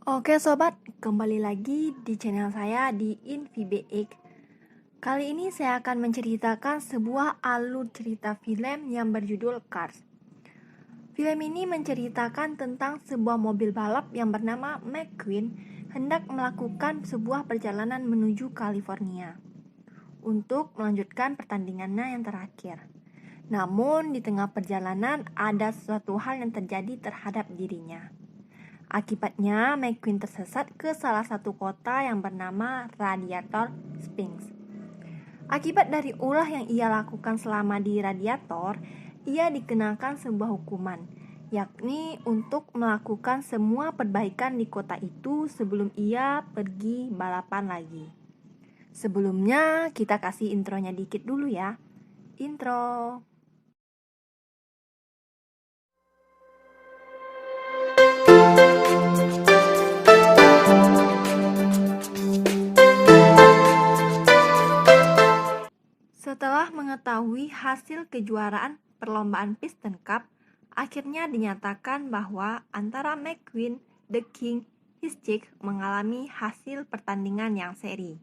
Oke sobat, kembali lagi di channel saya di InVBX. Kali ini saya akan menceritakan sebuah alur cerita film yang berjudul Cars. Film ini menceritakan tentang sebuah mobil balap yang bernama McQueen hendak melakukan sebuah perjalanan menuju California untuk melanjutkan pertandingannya yang terakhir. Namun di tengah perjalanan ada sesuatu hal yang terjadi terhadap dirinya. Akibatnya, McQueen tersesat ke salah satu kota yang bernama Radiator Springs. Akibat dari ulah yang ia lakukan selama di Radiator, ia dikenakan sebuah hukuman, yakni untuk melakukan semua perbaikan di kota itu sebelum ia pergi balapan lagi. Sebelumnya, kita kasih intronya dikit dulu ya. Intro. Setelah mengetahui hasil kejuaraan perlombaan Piston Cup, akhirnya dinyatakan bahwa antara McQueen, The King, Hischik mengalami hasil pertandingan yang seri.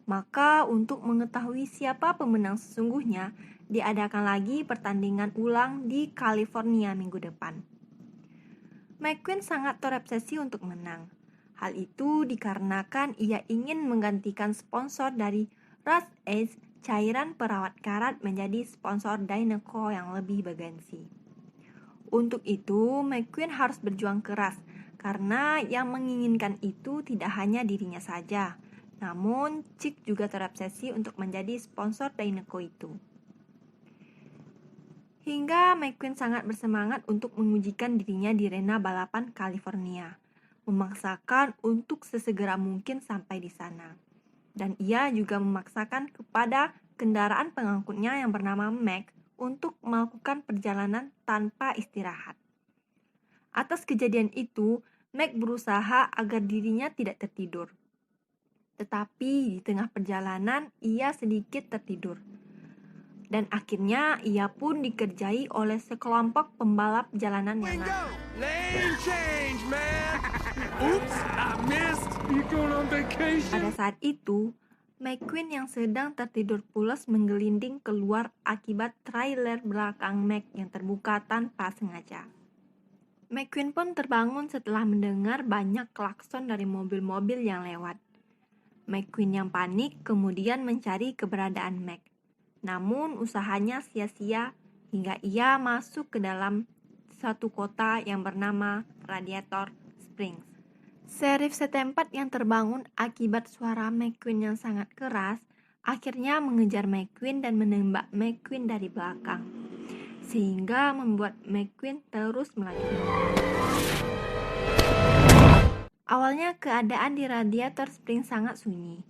Maka untuk mengetahui siapa pemenang sesungguhnya, diadakan lagi pertandingan ulang di California minggu depan. McQueen sangat terobsesi untuk menang. Hal itu dikarenakan ia ingin menggantikan sponsor dari Rust Ace cairan perawat karat menjadi sponsor Dyneco yang lebih bergengsi. Untuk itu, McQueen harus berjuang keras karena yang menginginkan itu tidak hanya dirinya saja, namun Chick juga terobsesi untuk menjadi sponsor Dyneco itu. Hingga McQueen sangat bersemangat untuk mengujikan dirinya di arena balapan California, memaksakan untuk sesegera mungkin sampai di sana. Dan ia juga memaksakan kepada kendaraan pengangkutnya yang bernama Mac untuk melakukan perjalanan tanpa istirahat. Atas kejadian itu, Mac berusaha agar dirinya tidak tertidur. Tetapi di tengah perjalanan, ia sedikit tertidur. Dan akhirnya ia pun dikerjai oleh sekelompok pembalap jalanan yang nakal. Lane change, man. Oops, I missed. You going on vacation? Pada saat itu, McQueen yang sedang tertidur pulas menggelinding keluar akibat trailer belakang Mac yang terbuka tanpa sengaja. McQueen pun terbangun setelah mendengar banyak klakson dari mobil-mobil yang lewat. McQueen yang panik kemudian mencari keberadaan Mac. Namun usahanya sia-sia hingga ia masuk ke dalam satu kota yang bernama Radiator Springs. Sheriff setempat yang terbangun akibat suara McQueen yang sangat keras akhirnya mengejar McQueen dan menembak McQueen dari belakang, sehingga membuat McQueen terus melaju. Awalnya keadaan di Radiator Springs sangat sunyi,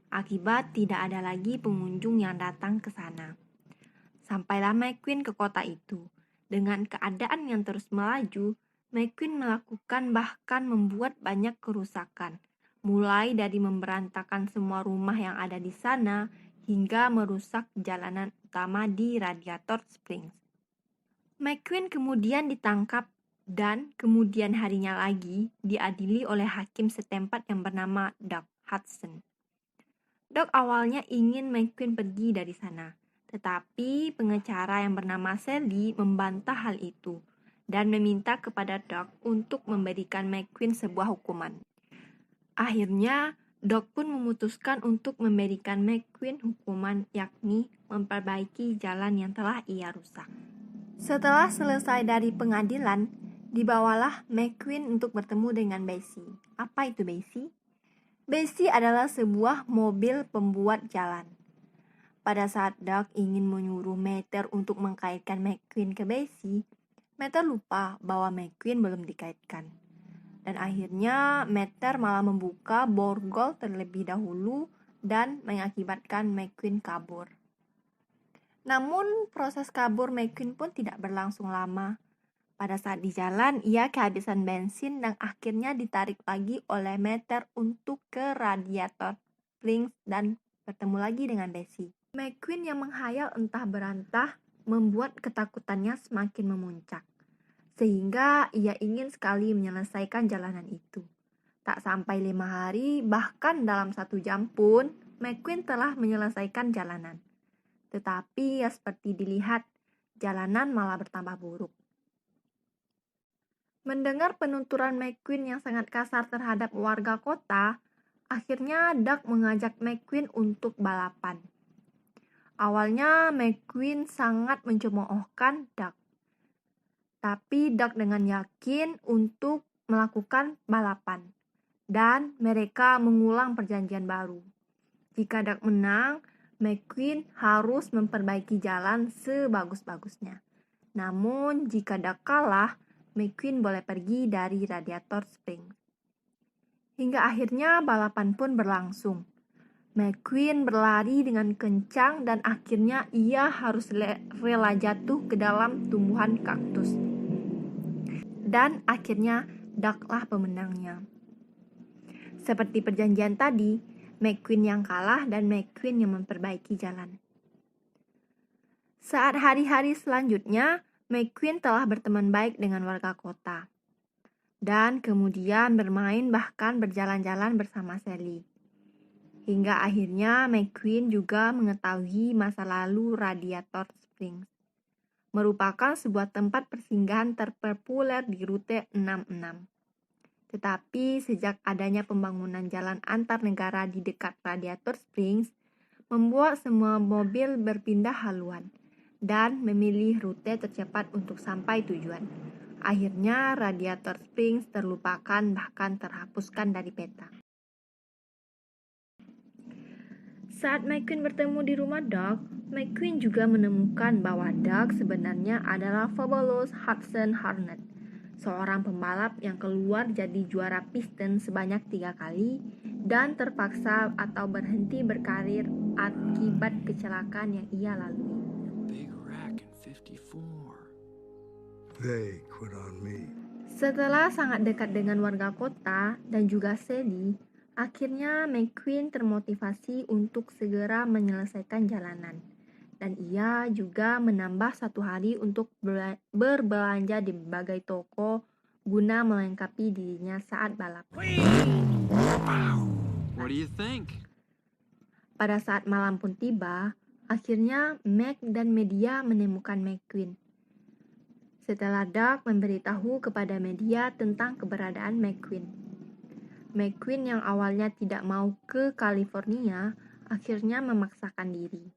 akibat tidak ada lagi pengunjung yang datang ke sana. Sampailah McQueen ke kota itu. Dengan keadaan yang terus melaju, McQueen melakukan bahkan membuat banyak kerusakan, mulai dari memberantakan semua rumah yang ada di sana hingga merusak jalanan utama di Radiator Springs. McQueen kemudian ditangkap dan kemudian harinya lagi diadili oleh hakim setempat yang bernama Doc Hudson. Doc awalnya ingin McQueen pergi dari sana, tetapi pengacara yang bernama Sally membantah hal itu dan meminta kepada Doc untuk memberikan McQueen sebuah hukuman. Akhirnya, Doc pun memutuskan untuk memberikan McQueen hukuman, yakni memperbaiki jalan yang telah ia rusak. Setelah selesai dari pengadilan, dibawalah McQueen untuk bertemu dengan Bessie. Apa itu Bessie? Bessie adalah sebuah mobil pembuat jalan. Pada saat Doc ingin menyuruh Meter untuk mengkaitkan McQueen ke Bessie, Meter lupa bahwa McQueen belum dikaitkan. Dan akhirnya Meter malah membuka borgol terlebih dahulu dan mengakibatkan McQueen kabur. Namun proses kabur McQueen pun tidak berlangsung lama. Pada saat di jalan, ia kehabisan bensin dan akhirnya ditarik lagi oleh Meter untuk ke Radiator Springs dan bertemu lagi dengan Bessie. McQueen yang menghayal entah berantah membuat ketakutannya semakin memuncak, sehingga ia ingin sekali menyelesaikan jalanan itu. Tak sampai 5 hari, bahkan dalam 1 jam pun, McQueen telah menyelesaikan jalanan. Tetapi ya seperti dilihat, jalanan malah bertambah buruk. Mendengar penuturan McQueen yang sangat kasar terhadap warga kota, akhirnya Doug mengajak McQueen untuk balapan. Awalnya McQueen sangat mencemoohkan Doug. Tapi Doug dengan yakin untuk melakukan balapan. Dan mereka mengulang perjanjian baru. Jika Doug menang, McQueen harus memperbaiki jalan sebagus-bagusnya. Namun, jika Doug kalah, McQueen boleh pergi dari Radiator Springs. Hingga akhirnya balapan pun berlangsung. McQueen berlari dengan kencang dan akhirnya ia harus rela jatuh ke dalam tumbuhan kaktus. Dan akhirnya Doug-lah pemenangnya. Seperti perjanjian tadi, McQueen yang kalah dan McQueen yang memperbaiki jalan. Saat hari-hari selanjutnya, McQueen telah berteman baik dengan warga kota. Dan kemudian bermain bahkan berjalan-jalan bersama Sally. Hingga akhirnya McQueen juga mengetahui masa lalu Radiator Springs. Merupakan sebuah tempat persinggahan terpopuler di rute 66. Tetapi sejak adanya pembangunan jalan antar negara di dekat Radiator Springs, membuat semua mobil berpindah haluan dan memilih rute tercepat untuk sampai tujuan. Akhirnya Radiator Springs terlupakan bahkan terhapuskan dari peta. Saat McQueen bertemu di rumah Doug, McQueen juga menemukan bahwa Doug sebenarnya adalah Fabulous Hudson Hornet, seorang pembalap yang keluar jadi juara pisten sebanyak 3 kali dan terpaksa atau berhenti berkarir akibat kecelakaan yang ia lalui. Big rack in 54. They quit on me. Setelah sangat dekat dengan warga kota dan juga Sally, akhirnya McQueen termotivasi untuk segera menyelesaikan jalanan. Dan ia juga menambah 1 hari untuk berbelanja di berbagai toko guna melengkapi dirinya saat balap. What do you think? Pada saat malam pun tiba, akhirnya Mac dan media menemukan McQueen. Setelah Doug memberitahu kepada media tentang keberadaan McQueen. McQueen yang awalnya tidak mau ke California, akhirnya memaksakan diri.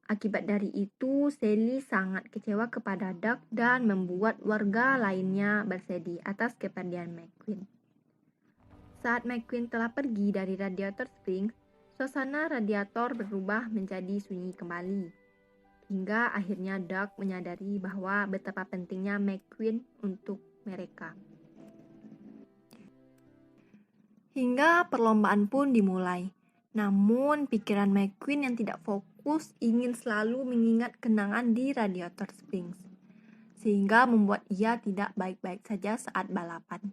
Akibat dari itu, Sally sangat kecewa kepada Doug dan membuat warga lainnya bersedih atas kepergian McQueen. Saat McQueen telah pergi dari Radiator Springs, suasana radiator berubah menjadi sunyi kembali. Hingga akhirnya Doug menyadari bahwa betapa pentingnya McQueen untuk mereka. Hingga perlombaan pun dimulai. Namun, pikiran McQueen yang tidak fokus ingin selalu mengingat kenangan di Radiator Springs, sehingga membuat ia tidak baik-baik saja saat balapan.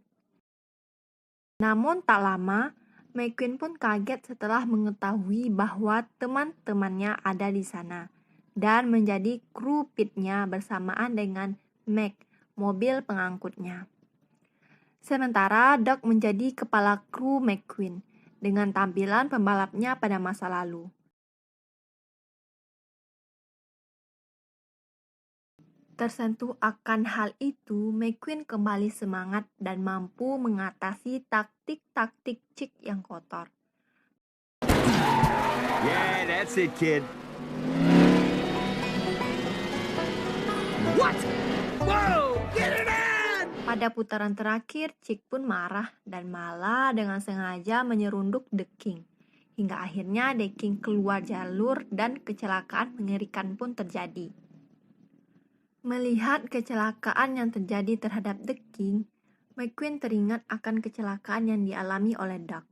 Namun tak lama, McQueen pun kaget setelah mengetahui bahwa teman-temannya ada di sana, dan menjadi kru pitnya bersamaan dengan Mac, mobil pengangkutnya. Sementara Doug menjadi kepala kru McQueen, dengan tampilan pembalapnya pada masa lalu. Tersentuh akan hal itu, McQueen kembali semangat dan mampu mengatasi taktik-taktik Chick yang kotor. Yeah, that's it, kid. What? Whoa! Get it on! Pada putaran terakhir, Chick pun marah dan malah dengan sengaja menyerunduk The King. Hingga akhirnya The King keluar jalur dan kecelakaan mengerikan pun terjadi. Melihat kecelakaan yang terjadi terhadap The King, McQueen teringat akan kecelakaan yang dialami oleh Doug,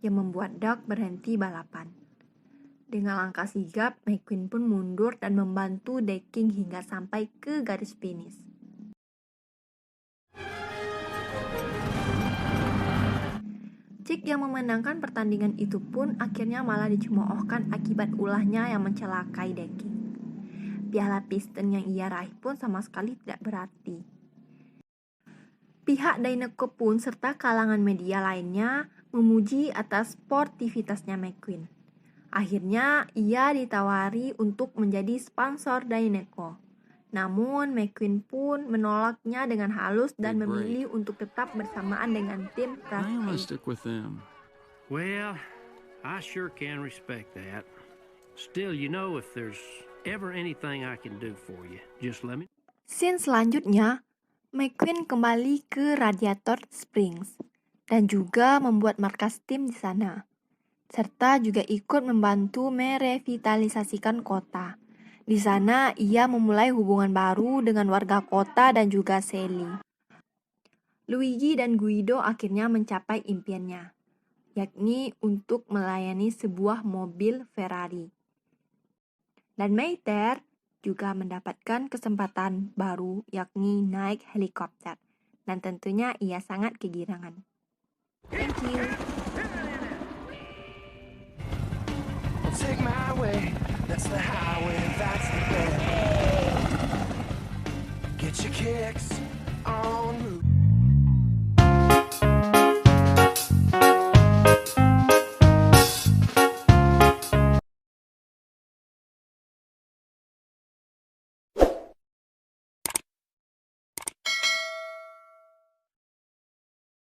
yang membuat Doug berhenti balapan. Dengan langkah sigap, McQueen pun mundur dan membantu The King hingga sampai ke garis finish. Chick yang memenangkan pertandingan itu pun akhirnya malah dicemoohkan akibat ulahnya yang mencelakai The King. Piala pisten yang ia raih pun sama sekali tidak berarti. Pihak Dinoco pun serta kalangan media lainnya memuji atas sportivitasnya McQueen. Akhirnya ia ditawari untuk menjadi sponsor Dinoco. Namun McQueen pun menolaknya dengan halus dan Big break. memilih untuk tetap bersamaan dengan tim I am gonna Trust stick with them. Well, I sure can respect that. Still, you know, if there's ever anything I can do for you, just let me. Scene selanjutnya, McQueen kembali ke Radiator Springs dan juga membuat markas tim di sana, serta juga ikut membantu merevitalisasikan kota. Di sana, ia memulai hubungan baru dengan warga kota dan juga Sally. Luigi dan Guido akhirnya mencapai impiannya, yakni untuk melayani sebuah mobil Ferrari. Dan Mayter juga mendapatkan kesempatan baru, yakni naik helikopter. Dan tentunya ia sangat kegirangan. Thank you. Take my way, that's the highway, that's the way. Get your kicks on